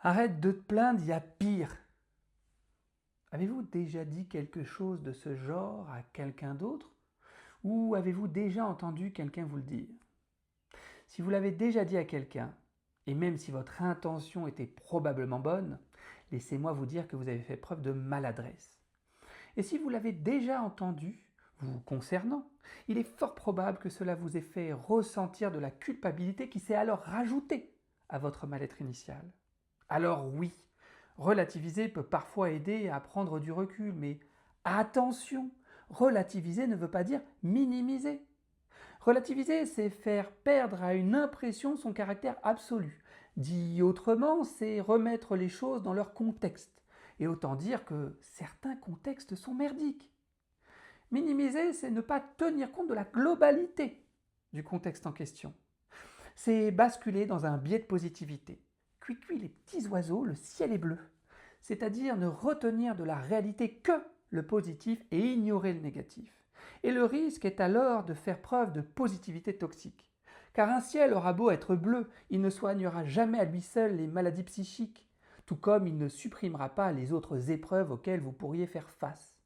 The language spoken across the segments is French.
Arrête de te plaindre, il y a pire. Avez-vous déjà dit quelque chose de ce genre à quelqu'un d'autre? Ou avez-vous déjà entendu quelqu'un vous le dire? Si vous l'avez déjà dit à quelqu'un, et même si votre intention était probablement bonne, laissez-moi vous dire que vous avez fait preuve de maladresse. Et si vous l'avez déjà entendu, vous concernant, il est fort probable que cela vous ait fait ressentir de la culpabilité qui s'est alors rajoutée à votre mal-être initial. Alors oui, relativiser peut parfois aider à prendre du recul, mais attention, relativiser ne veut pas dire minimiser. Relativiser, c'est faire perdre à une impression son caractère absolu. Dit autrement, c'est remettre les choses dans leur contexte. Et autant dire que certains contextes sont merdiques. Minimiser, c'est ne pas tenir compte de la globalité du contexte en question. C'est basculer dans un biais de positivité. Cui les petits oiseaux, le ciel est bleu. C'est-à-dire ne retenir de la réalité que le positif et ignorer le négatif. Et le risque est alors de faire preuve de positivité toxique. Car un ciel aura beau être bleu, il ne soignera jamais à lui seul les maladies psychiques, tout comme il ne supprimera pas les autres épreuves auxquelles vous pourriez faire face.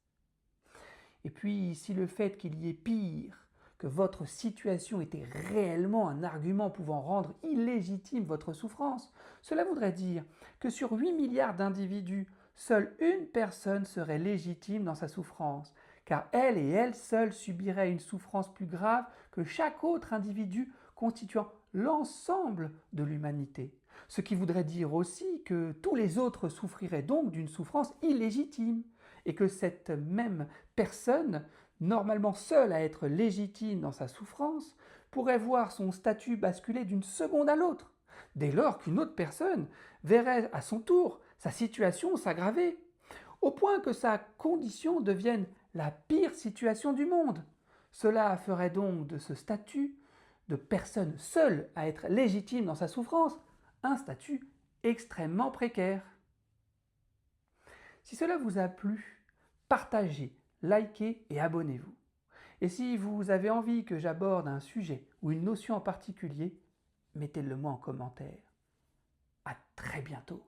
Et puis, si le fait qu'il y ait pire, que votre situation était réellement un argument pouvant rendre illégitime votre souffrance, cela voudrait dire que sur 8 milliards d'individus, seule une personne serait légitime dans sa souffrance, car elle et elle seule subirait une souffrance plus grave que chaque autre individu constituant l'ensemble de l'humanité. Ce qui voudrait dire aussi que tous les autres souffriraient donc d'une souffrance illégitime, et que cette même personne, normalement seule à être légitime dans sa souffrance, pourrait voir son statut basculer d'une seconde à l'autre, dès lors qu'une autre personne verrait à son tour sa situation s'aggraver, au point que sa condition devienne la pire situation du monde. Cela ferait donc de ce statut de personne seule à être légitime dans sa souffrance un statut extrêmement précaire. Si cela vous a plu, partagez, likez et abonnez-vous. Et si vous avez envie que j'aborde un sujet ou une notion en particulier, mettez-le moi en commentaire. À très bientôt.